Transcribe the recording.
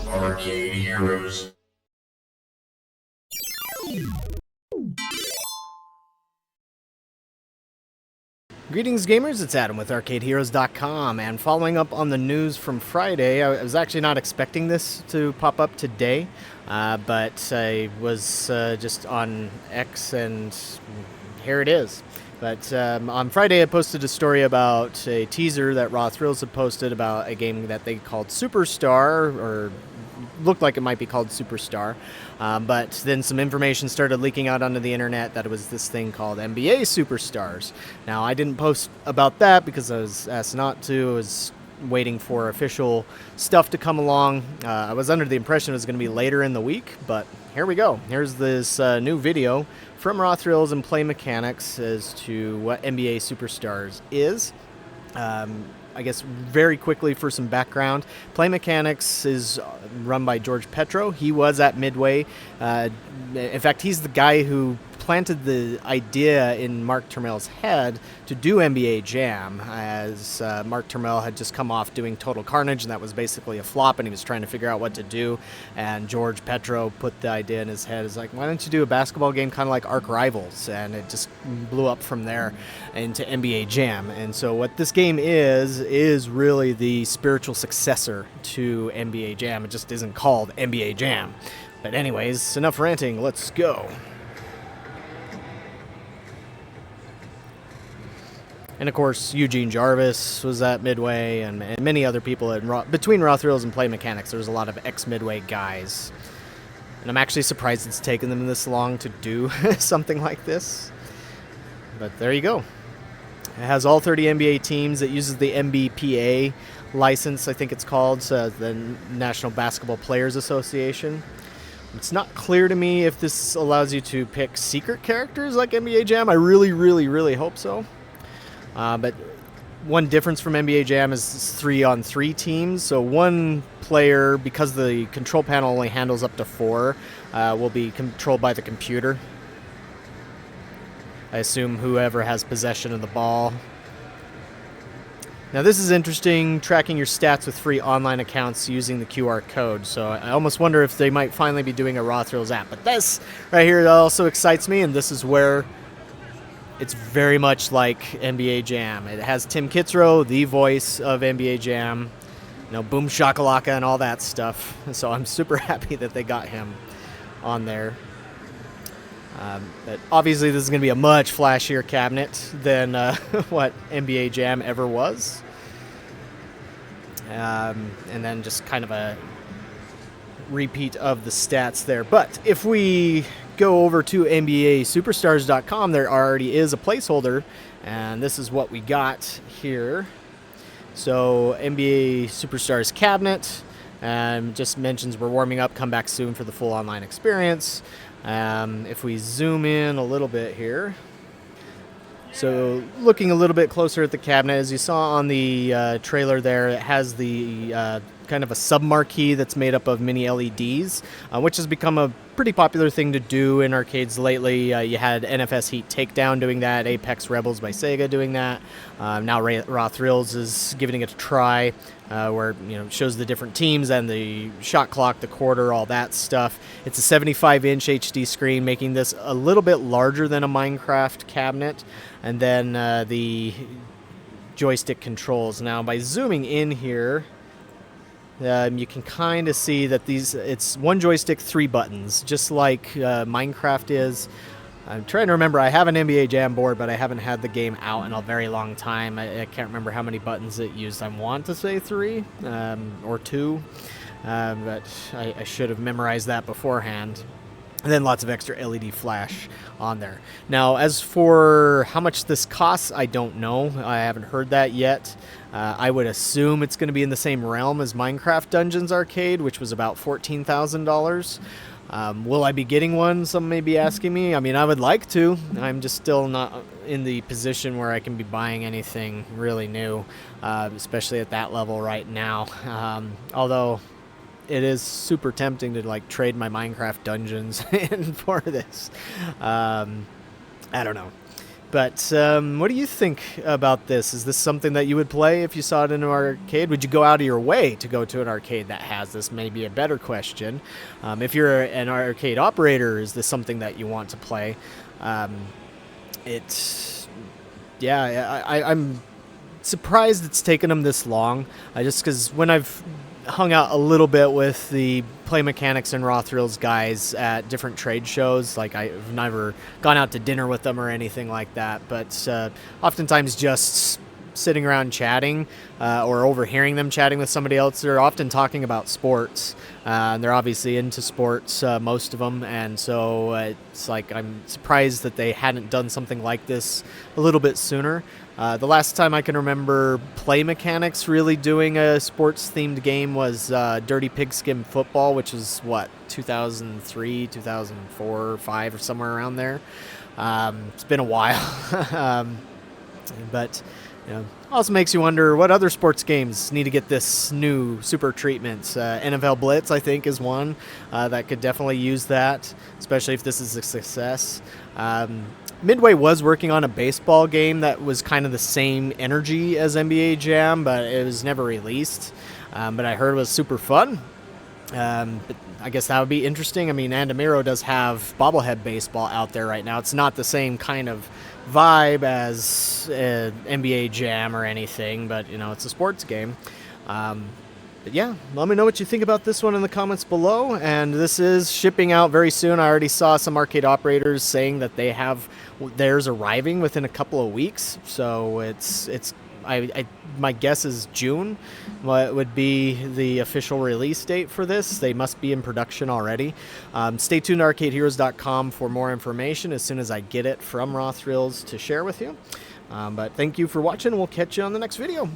Arcade Heroes. Greetings gamers, it's Adam with ArcadeHeroes.com, and following up on the news from Friday, I was actually not expecting this to pop up today, but I was just on X and here it is. But on Friday I posted a story about a teaser that Raw Thrills had posted about a game that they called Superstar, or looked like it might be called Superstar, but then some information started leaking out onto the internet that it was this thing called NBA Superstars. Now, I didn't post about that because I was asked not to. I was waiting for official stuff to come along. I was under the impression it was going to be later in the week, but here we go. Here's this new video from Raw Thrills and Play Mechanics as to what NBA Superstars is. I guess very quickly for some background, Play Mechanics is run by George Petro. He was at Midway. In fact, he's the guy who planted the idea in Mark Turmell's head to do NBA Jam, as Mark Turmell had just come off doing Total Carnage, and that was basically a flop, and he was trying to figure out what to do. And George Petro put the idea in his head. Is like, why don't you do a basketball game kind of like Arc Rivals? And it just blew up from there into NBA Jam. And so what this game is really the spiritual successor to NBA Jam. It just isn't called NBA Jam. But anyways, enough ranting. Let's go. And of course, Eugene Jarvis was at Midway, and many other people between Raw Thrills and Play Mechanics. There's a lot of ex-Midway guys. And I'm actually surprised it's taken them this long to do something like this. But there you go. It has all 30 NBA teams. It uses the NBPA license, I think it's called, so the National Basketball Players Association. It's not clear to me if this allows you to pick secret characters like NBA Jam. I really, really, really hope so. But one difference from NBA Jam is 3-on-3 teams. So one player, because the control panel only handles up to 4, will be controlled by the computer. I assume whoever has possession of the ball. Now this is interesting, tracking your stats with free online accounts using the QR code. So I almost wonder if they might finally be doing a Raw Thrills app. But this right here also excites me, and this is where it's very much like NBA Jam. It has Tim Kitzrow, the voice of NBA Jam, Boom Shakalaka and all that stuff. So I'm super happy that they got him on there. But obviously this is going to be a much flashier cabinet than what NBA Jam ever was. And then just kind of a repeat of the stats there. But if we go over to NBASuperstars.com, there already is a placeholder, and this is what we got here. So NBA Superstars cabinet, just mentions we're warming up, come back soon for the full online experience. If we zoom in a little bit here, so looking a little bit closer at the cabinet, as you saw on the trailer there, it has the kind of a sub-marquee that's made up of mini LEDs, which has become a pretty popular thing to do in arcades lately. You had NFS Heat Takedown doing that, Apex Rebels by Sega doing that. Now Raw Thrills is giving it a try, where it shows the different teams and the shot clock, the quarter, all that stuff. It's a 75-inch HD screen, making this a little bit larger than a Minecraft cabinet. And then the joystick controls. Now by zooming in here, you can kind of see that it's one joystick, 3 buttons, just like Minecraft is. I'm trying to remember, I have an NBA Jam board, but I haven't had the game out in a very long time. I can't remember how many buttons it used. I want to say 3 or 2, but I should have memorized that beforehand. And then lots of extra LED flash on there. Now, as for how much this costs, I don't know. I haven't heard that yet. I would assume it's going to be in the same realm as Minecraft Dungeons Arcade, which was about $14,000. Will I be getting one? Some may be asking me. I mean, I would like to. I'm just still not in the position where I can be buying anything really new, especially at that level right now. Although it is super tempting to trade my Minecraft Dungeons in for this. I don't know. But what do you think about this? Is this something that you would play if you saw it in an arcade? Would you go out of your way to go to an arcade that has this? Maybe a better question. If you're an arcade operator, is this something that you want to play? I'm surprised it's taken them this long. Just because when I've hung out a little bit with the Play Mechanics and Raw Thrills guys at different trade shows, like I've never gone out to dinner with them or anything like that, but oftentimes just sitting around chatting or overhearing them chatting with somebody else. They're often talking about sports, and they're obviously into sports, most of them, and so it's like I'm surprised that they hadn't done something like this a little bit sooner. The last time I can remember Play Mechanics really doing a sports-themed game was Dirty Pigskin Football, which is, 2003, 2004, 5, or somewhere around there. It's been a while. But also makes you wonder what other sports games need to get this new super treatment. NFL Blitz, I think, is one that could definitely use that, especially if this is a success. Midway was working on a baseball game that was kind of the same energy as NBA Jam, but it was never released. But I heard it was super fun. But I guess that would be interesting. I mean, Andamiro does have bobblehead baseball out there right now. It's not the same kind of vibe as NBA Jam or anything, but it's a sports game. But yeah, let me know what you think about this one in the comments below. And this is shipping out very soon. I already saw some arcade operators saying that they have theirs arriving within a couple of weeks. So my guess is June. What would be the official release date for this? They must be in production already. Stay tuned to ArcadeHeroes.com for more information as soon as I get it from Raw Thrills to share with you. But thank you for watching. We'll catch you on the next video.